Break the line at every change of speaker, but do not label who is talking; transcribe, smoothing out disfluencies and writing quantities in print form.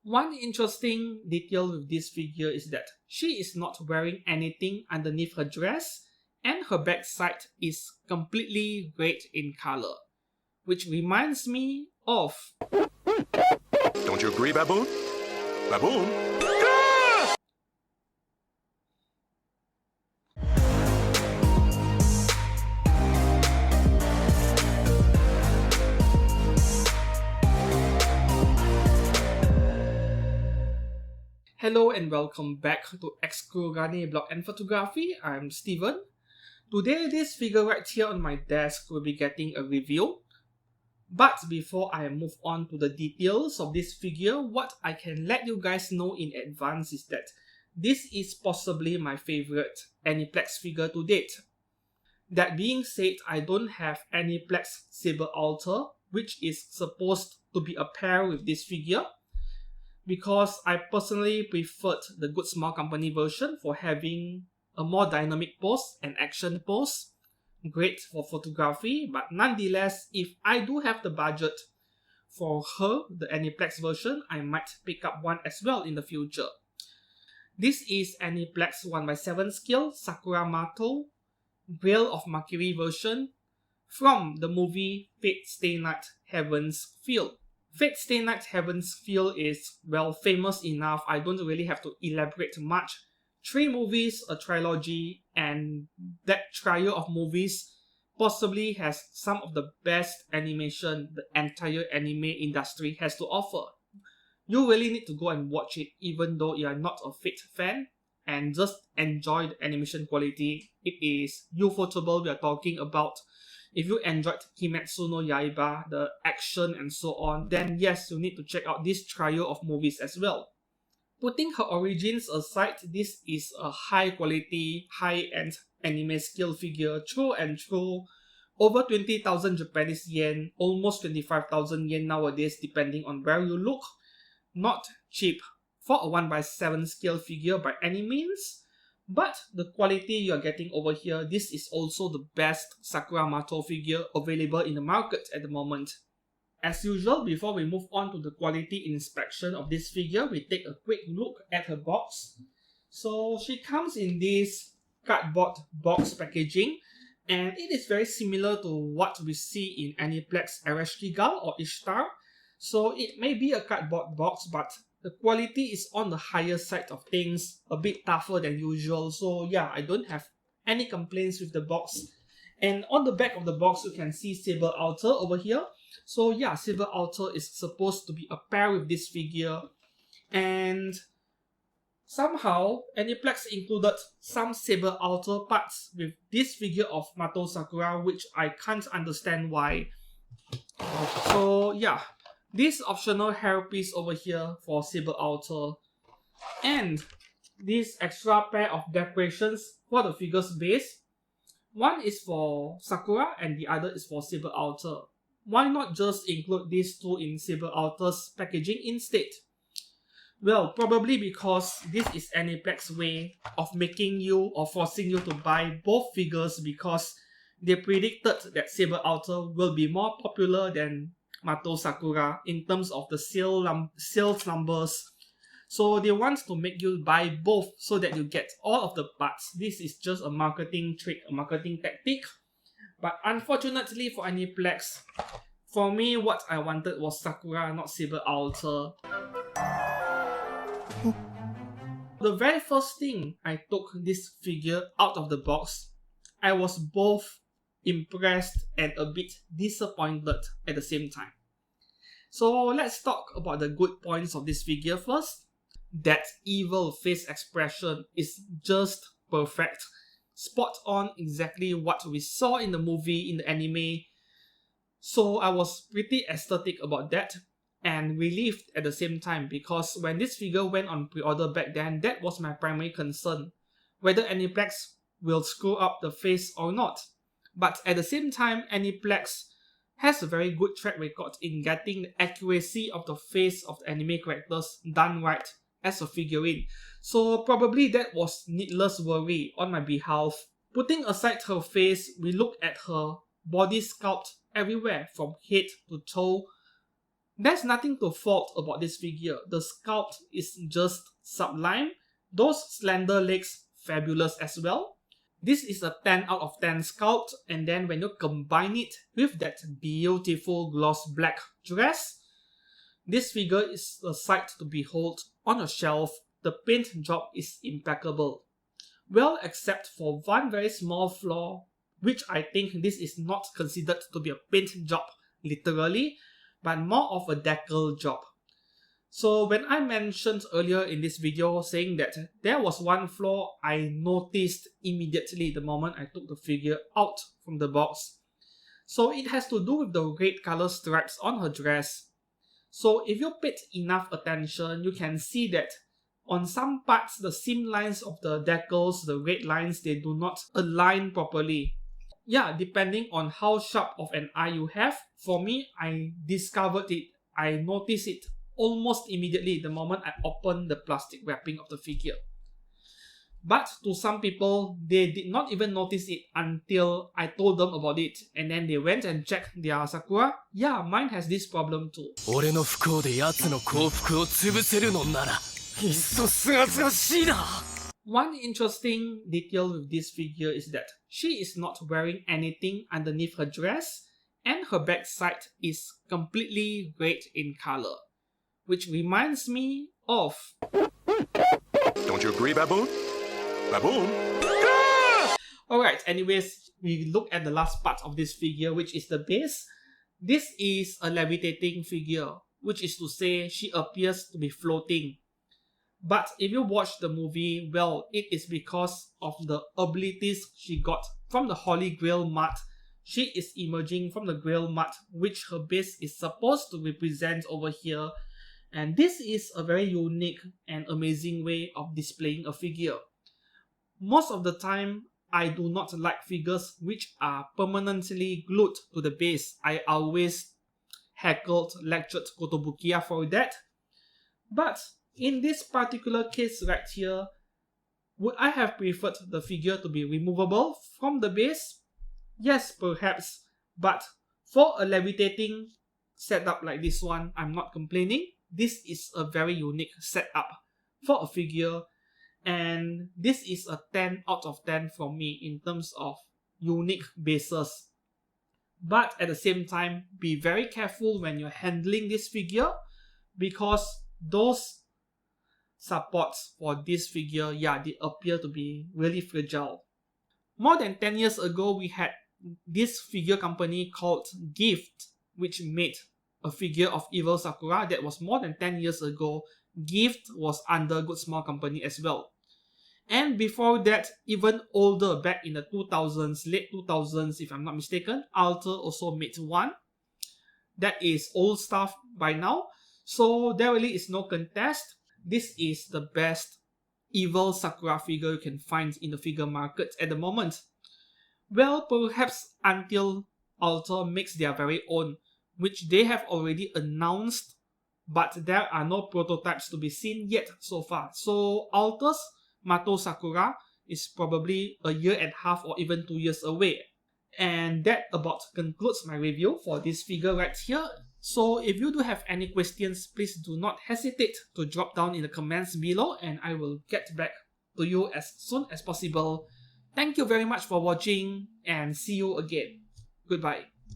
One interesting detail with this figure is that she is not wearing anything underneath her dress and her backside is completely red in color, which reminds me of...
Don't you agree, Baboon? Baboon?
Hello and welcome back to Excurgane Blog and Photography. I'm Steven. Today, this figure right here on my desk will be getting a review. But before I move on to the details of this figure, what I can let you guys know in advance is that this is possibly my favorite Aniplex figure to date. That being said, I don't have Aniplex Saber Altar, which is supposed to be a pair with this figure, because I personally preferred the Good Small Company version for having a more dynamic pose and action pose. Great for photography, but nonetheless, if I do have the budget for her, the Aniplex version, I might pick up one as well in the future. This is Aniplex 1/7 scale Sakura Matou Grail of Makiri version from the movie Fate Stay Night Heaven's Feel. Fate Stay Night Heaven's Feel is, well, famous enough. I don't really have to elaborate much. 3 movies, a trilogy, and that trio of movies possibly has some of the best animation the entire anime industry has to offer. You really need to go and watch it even though you are not a Fate fan, and just enjoy the animation quality. It is ufotable. We are talking about, if you enjoyed Kimetsu no Yaiba, the action and so on, then yes, you need to check out this trio of movies as well. Putting her origins aside, this is a high quality, high-end anime scale figure through and through. Over 20,000 Japanese yen, almost 25,000 yen nowadays depending on where you look. Not cheap for a 1/7 scale figure by any means. But the quality you are getting over here, this is also the best Sakura Matou figure available in the market at the moment. As usual, before we move on to the quality inspection of this figure, we take a quick look at her box. So she comes in this cardboard box packaging, and it is very similar to what we see in Aniplex Ereshkigal or Ishtar. So it may be a cardboard box, but the quality is on the higher side of things, a bit tougher than usual. So yeah, I don't have any complaints with the box. And on the back of the box, you can see Saber Altar over here. So yeah, Saber Altar is supposed to be a pair with this figure. And somehow, Aniplex included some Saber Altar parts with this figure of Matou Sakura, which I can't understand why. So yeah, this optional hairpiece over here for Saber Altar, and this extra pair of decorations for the figure's base. One is for Sakura and the other is for Saber Altar. Why not just include these two in Saber Altar's packaging instead? Well, probably because this is Aniplex's way of making you or forcing you to buy both figures, because they predicted that Saber Altar will be more popular than Matou Sakura in terms of the sales numbers. So they want to make you buy both so that you get all of the parts. This is just a marketing trick, a marketing tactic. But unfortunately for Aniplex, for me, what I wanted was Sakura, not Saber Altar. The very first thing I took this figure out of the box, I was both impressed and a bit disappointed at the same time. So let's talk about the good points of this figure first. That evil face expression is just perfect. Spot on, exactly what we saw in the movie, in the anime. So I was pretty ecstatic about that and relieved at the same time, because when this figure went on pre-order back then, that was my primary concern, whether Aniplex will screw up the face or not. But at the same time, Aniplex has a very good track record in getting the accuracy of the face of the anime characters done right as a figurine. So probably that was needless worry on my behalf. Putting aside her face, we look at her body sculpt everywhere from head to toe. There's nothing to fault about this figure. The sculpt is just sublime. Those slender legs, fabulous as well. This is a 10 out of 10 sculpt, and then when you combine it with that beautiful gloss black dress, this figure is a sight to behold on a shelf. The paint job is impeccable. Well, except for one very small flaw, which I think this is not considered to be a paint job literally, but more of a decal job. So when I mentioned earlier in this video saying that there was one flaw I noticed immediately the moment I took the figure out from the box. So it has to do with the red color stripes on her dress. So if you paid enough attention, you can see that on some parts the seam lines of the decals, the red lines, they do not align properly. Yeah, depending on how sharp of an eye you have. For me, I discovered it, I noticed it almost immediately the moment I opened the plastic wrapping of the figure. But to some people, they did not even notice it until I told them about it, and then they went and checked their Sakura. Yeah, mine has this problem too. One interesting detail with this figure is that she is not wearing anything underneath her dress, and her backside is completely red in color, which reminds me of...
Don't you agree, Baboon? Baboon?
Alright, anyways, we look at the last part of this figure, which is the base. This is a levitating figure, which is to say she appears to be floating. But if you watch the movie, well, it is because of the abilities she got from the Holy Grail mud. She is emerging from the Grail mud, which her base is supposed to represent over here. And this is a very unique and amazing way of displaying a figure. Most of the time, I do not like figures which are permanently glued to the base. I always lectured Kotobukiya for that. But in this particular case right here, would I have preferred the figure to be removable from the base? Yes, perhaps. But for a levitating setup like this one, I'm not complaining. This is a very unique setup for a figure, and this is a 10 out of 10 from me in terms of unique bases. But at the same time, be very careful when you're handling this figure, because those supports for this figure, yeah, they appear to be really fragile. More than 10 years ago, we had this figure company called Gift, which made a figure of Evil Sakura. That was more than 10 years ago. Gift was under Good Small Company as well. And before that, even older, back in the 2000s, late 2000s if I'm not mistaken, Alter also made one. That is old stuff by now. So there really is no contest. This is the best Evil Sakura figure you can find in the figure market at the moment. Well, perhaps until Alter makes their very own, which they have already announced, but there are no prototypes to be seen yet so far. So Alter's Matou Sakura is probably a year and a half or even 2 years away. And that about concludes my review for this figure right here. So if you do have any questions, please do not hesitate to drop down in the comments below, and I will get back to you as soon as possible. Thank you very much for watching, and see you again. Goodbye.